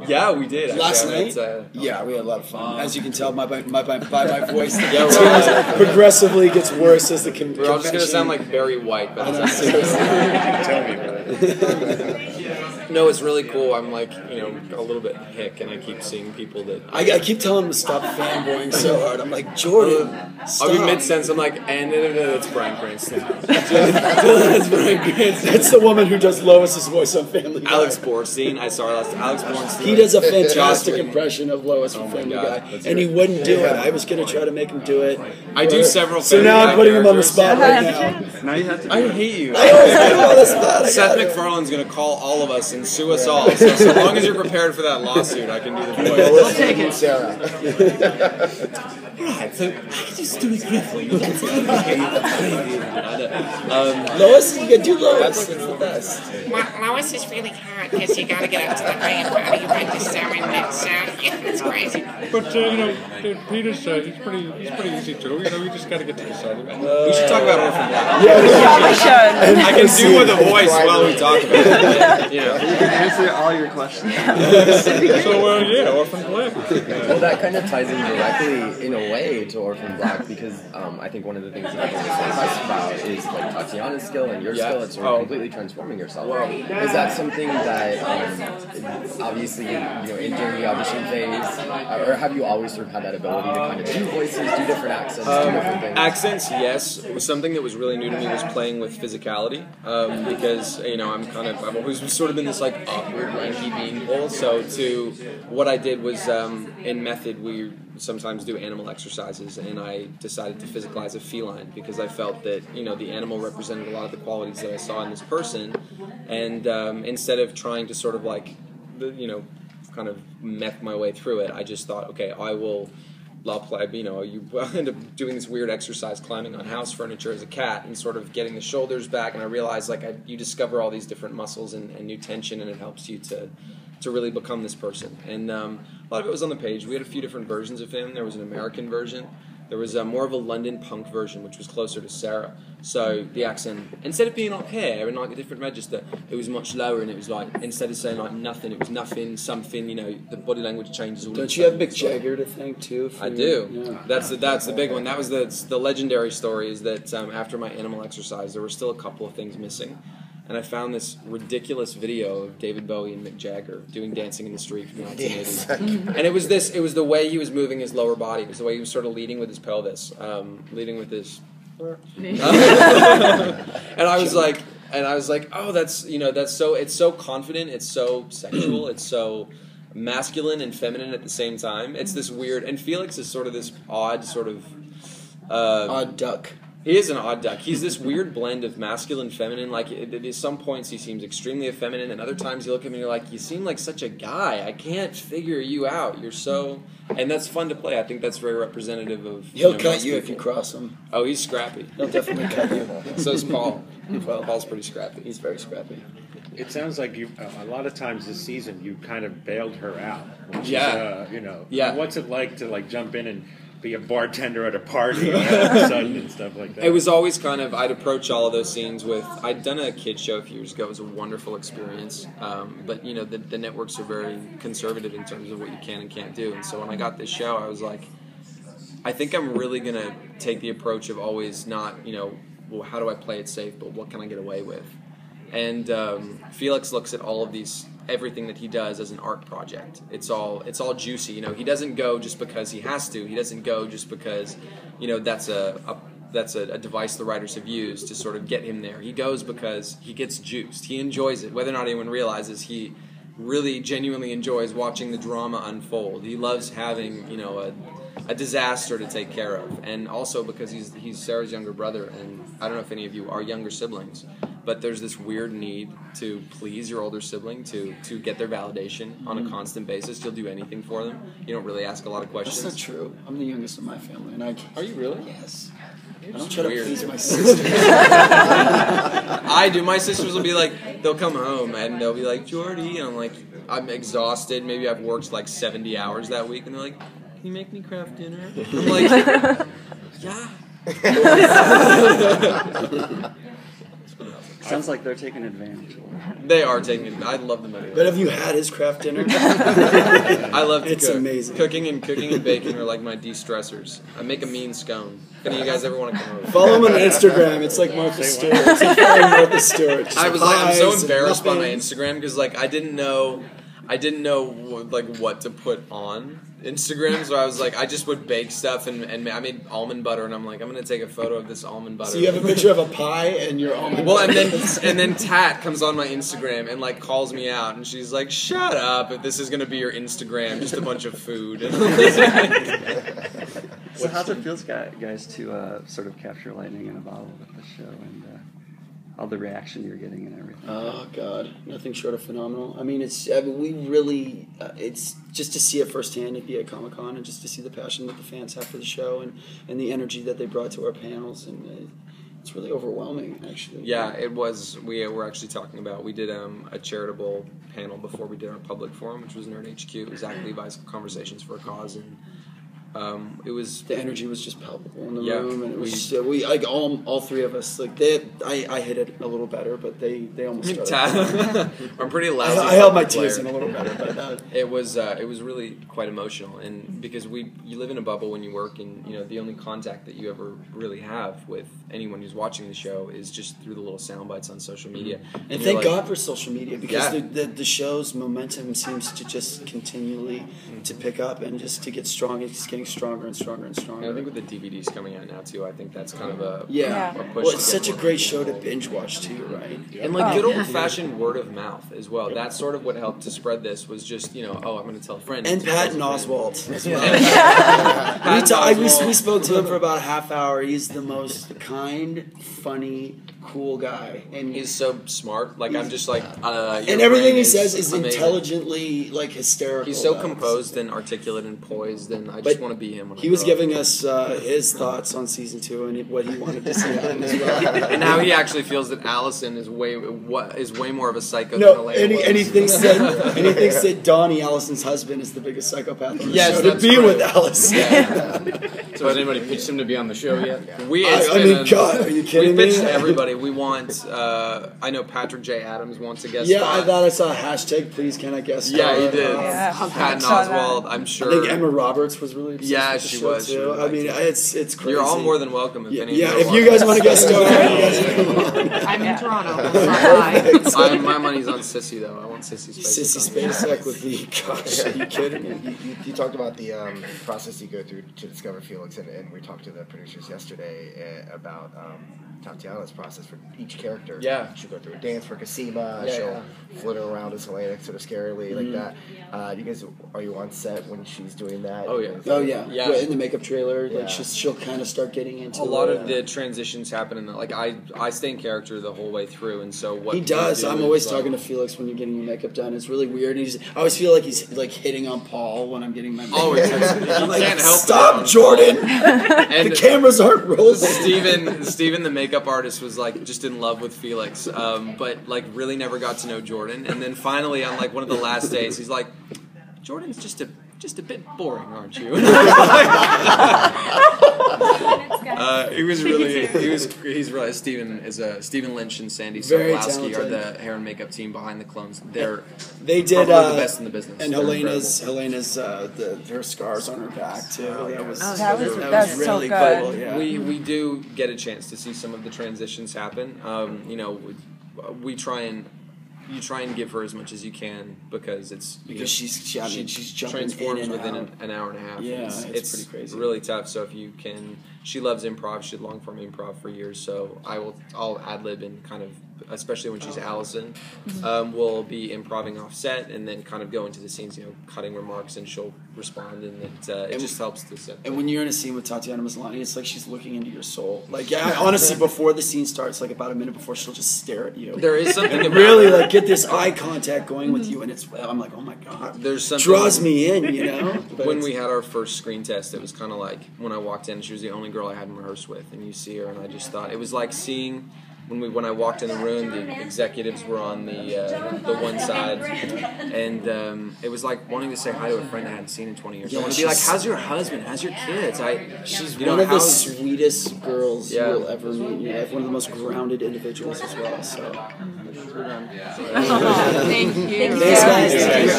Yeah, we did. Last night? Yeah, we had a lot of fun. As you can tell by my voice, the yeah, progressively gets worse as the convention. We're all just going to sound like Barry White, but tell me about it. No, it's really cool. I'm like, a little bit hick, and I keep seeing people that... I keep telling them to stop fanboying so hard. I'm like, Jordan, stop. I'll be mid-sentence, I'm like, and it's Bryan Cranston. That's Bryan Cranston. That's the woman who does Lois's voice on Family Guy. Alex Borstein. I saw her last time. Alex Borstein. He does a fantastic impression of Lois from Family Guy. And he wouldn't do it. I was going to try to make him do it. I do several So now I'm putting him on the spot right now. Now you have to. I hate you. I always put him on the spot. Seth MacFarlane's going to call all of us and sue us all. So long as you're prepared for that lawsuit, I can do the voice. We'll take it, Sarah. Right, so I can just do it carefully. Lois, you can do Lois. It's the best. Lois is really hard because you got to get up to the brain part. You write the seven minutes. It's crazy. But Peter's he's pretty easy too. You just got to get to the side of it. We should talk about Orphan Black. Yeah, we should. I can do with a voice while we talk about it. You can answer all your questions. So Orphan Black. Well, that kind of ties in directly, in a way, to Orphan Black because I think one of the things that I've been so impressed about is like Tatiana's skill and your skill at sort of completely transforming yourself. Is that something that obviously during the audition phase, or have you always sort of had that ability to kind of do voices, do different accents, do different things? Accents, yes. Something that was really new to me was playing with physicality because I've always sort of been this like awkward, lanky beanpole. So what I did was in method we sometimes do animal exercises, and I decided to physicalize a feline because I felt that the animal represented a lot of the qualities that I saw in this person, and instead of trying to sort of like kind of mech my way through it, I just thought, okay, I'll play. You end up doing this weird exercise, climbing on house furniture as a cat, and sort of getting the shoulders back. And I realized, you discover all these different muscles and new tension, and it helps you to really become this person. And a lot of it was on the page. We had a few different versions of him. There was an American version. There was more of a London punk version, which was closer to Sarah. So the accent, instead of being like here in like a different register, it was much lower, and it was like, instead of saying like nothing, it was nothing, something, the body language changes all the time. Don't you have Mick Jagger to thank too? I do. Yeah. That's the big one. That was the legendary story is that after my animal exercise, there were still a couple of things missing. And I found this ridiculous video of David Bowie and Mick Jagger doing Dancing in the Street from 1980. And it was the way he was moving his lower body. It was the way he was sort of leading with his pelvis, leading with his... and I was like, oh, that's so, it's so confident, it's so sexual, it's so masculine and feminine at the same time. It's this weird, and Felix is sort of this odd sort of... odd duck. He is an odd duck. He's this weird blend of masculine and feminine. Like, at some points he seems extremely effeminate, and other times you look at him and you're like, you seem like such a guy. I can't figure you out. You're so... And that's fun to play. I think that's very representative of... He'll cut you if you cross him. Oh, he's scrappy. He'll definitely cut you. So is Paul. Paul's pretty scrappy. He's very scrappy. It sounds like a lot of times this season you kind of bailed her out. Which is, what's it like to jump in and be a bartender at a party all of a sudden and stuff like that? It was always kind of, I'd approach all of those scenes with, I'd done a kid show a few years ago. It was a wonderful experience. But, the networks are very conservative in terms of what you can and can't do. And so when I got this show, I was like, I think I'm really going to take the approach of always not, well, how do I play it safe, but what can I get away with? And Felix looks at all of these, everything that he does as an art project. It's all juicy. He doesn't go just because he has to. He doesn't go just because, that's a device the writers have used to sort of get him there. He goes because he gets juiced. He enjoys it. Whether or not anyone realizes, he really genuinely enjoys watching the drama unfold. He loves having, a disaster to take care of. And also because he's Sarah's younger brother, and I don't know if any of you are younger siblings, but there's this weird need to please your older sibling, to get their validation on a constant basis. You'll do anything for them. You don't really ask a lot of questions. That's not true. I'm the youngest in my family, and Are you really? Yes. I don't try to please my sisters. I do. My sisters will be like, they'll come home and they'll be like, Jordy, and I'm like, I'm exhausted. Maybe I've worked 70 hours that week, and they're like, can you make me craft dinner? I'm like, yeah. Sounds like they're taking advantage. They are taking it. I love them anyway. But have you had his craft dinner? I love to It's cook. amazing. Cooking and baking are like my de-stressors. I make a mean scone. If any of you guys ever want to come over. Follow him on Instagram. It's like Martha Stewart. It's like following Martha Stewart. Just I'm so pies embarrassed by and my muffins. Instagram because like I didn't know like what to put on Instagram, so I was like I just would bake stuff and I made almond butter, and I'm like I'm gonna take a photo of this almond butter. So you have a picture of a pie and your almond butter. and then Tat comes on my Instagram and like calls me out, and she's like, "Shut up! If this is gonna be your Instagram, just a bunch of food." So how's it feel, guys, to sort of capture lightning in a bottle with the show and all the reaction you're getting and everything? Oh God, nothing short of phenomenal. I mean, it's just to see it firsthand at the Comic-Con and just to see the passion that the fans have for the show and the energy that they brought to our panels, and it's really overwhelming, actually. Yeah, it was. We were actually talking about. We did a charitable panel before we did our public forum, which was Nerd HQ. It was Zach Levi's Conversations for a Cause, and it was the energy was just palpable in the yeah, room, and it was we like all three of us like I hit it a little better, but they almost started. I'm pretty loud. I held my tears in a little better, but it was really quite emotional, and because you live in a bubble when you work, and you know the only contact that you ever really have with anyone who's watching the show is just through the little sound bites on social media. And thank God for social media, because the show's momentum seems to just continually to pick up and just to get strong. It's getting stronger and stronger and stronger. And I think with the DVDs coming out now too, I think that's kind of a push. Well, it's such a great show to binge watch too, right? And like good old fashioned word of mouth as well. That's sort of what helped to spread this was just I'm going to tell a friend. And Patton Oswalt as well. We spoke to him for about a half hour. He's the most kind, funny, cool guy, and he's so smart. Like I'm just like, and everything he says is amazing. Intelligently like hysterical. He's so composed and articulate and poised, and I just want to be him. When he was giving us his thoughts on season 2 and what he wanted to see happen as well, and how he actually feels that Allison is way more of a psycho than Helena. And he thinks that Donnie, Allison's husband, is the biggest psychopath on the show to be right. with Allison. So has anybody pitched him to be on the show yet? God, are you kidding me? We pitched everybody. We want. I know Patrick J. Adams wants a guest. Yeah, spot. I thought I saw a hashtag. Please, can I guest? Yeah, he did. Patton Oswalt. I'm sure. I think Emma Roberts was really obsessed with the she show was. too. I mean, it's crazy. You're all more than welcome. If any if you guys want to guest star, I'm in Toronto. My money's on Sissy though. I want Sissy Spacek. Sissy Spacek would be. Gosh, are you kidding me? You talked about the process you go through to discover Felix, and we talked to the producers yesterday about Tatiana's process for each character. Yeah. She'll go through a dance for Cosima, she'll flitter around as Helena sort of scarily like that. You guys, are you on set when she's doing that? Oh yeah. Yeah. In the makeup trailer, like she'll kind of start getting into a lot of the transitions happen in like I stay in character the whole way through, and so what he does. I'm always talking to Felix when you're getting your makeup done. It's really weird. I always feel like he's like hitting on Paul when I'm getting my makeup. Always. I'm like, can't help stop, Jordan. And the cameras aren't rolling. Steven, the makeup artist, was like just in love with Felix, but like really never got to know Jordan. And then finally, on like one of the last days, he's like, "Jordan's just a bit boring, aren't you?" He's really Stephen Lynch and Sandy Sokolowski are the hair and makeup team behind the clones. They did the best in the business. And Helena's her scars on her back too. That was so really good. cool. Yeah. We do get a chance to see some of the transitions happen. We try and give her as much as you can because she's jumping transforms in and within out. an hour and a half. Yeah, it's pretty crazy. Really tough. So if you can, she loves improv. She did long form improv for years. So I'll ad lib and kind of, especially when she's Allison, we'll be improving off set and then kind of go into the scenes, cutting remarks, and she'll respond, and it just helps to set. And when you're in a scene with Tatiana Maslany, it's like she's looking into your soul. Like, honestly, before the scene starts, like about a minute before, she'll just stare at you. There is something and really like get this eye contact going with you, and I'm like, oh my god, there's something draws me in, But when we had our first screen test, it was kind of like when I walked in, she was the only girl I hadn't rehearsed with, and you see her, and I just thought it was like seeing when I walked in the room, the executives were on the one side, and it was like wanting to say hi to a friend I hadn't seen in 20 years. I want to be like, "How's your husband? How's your kids?" She's one of the sweetest girls you will ever meet in your life. One of the most grounded individuals as well. So. Thank you. Thanks, guys.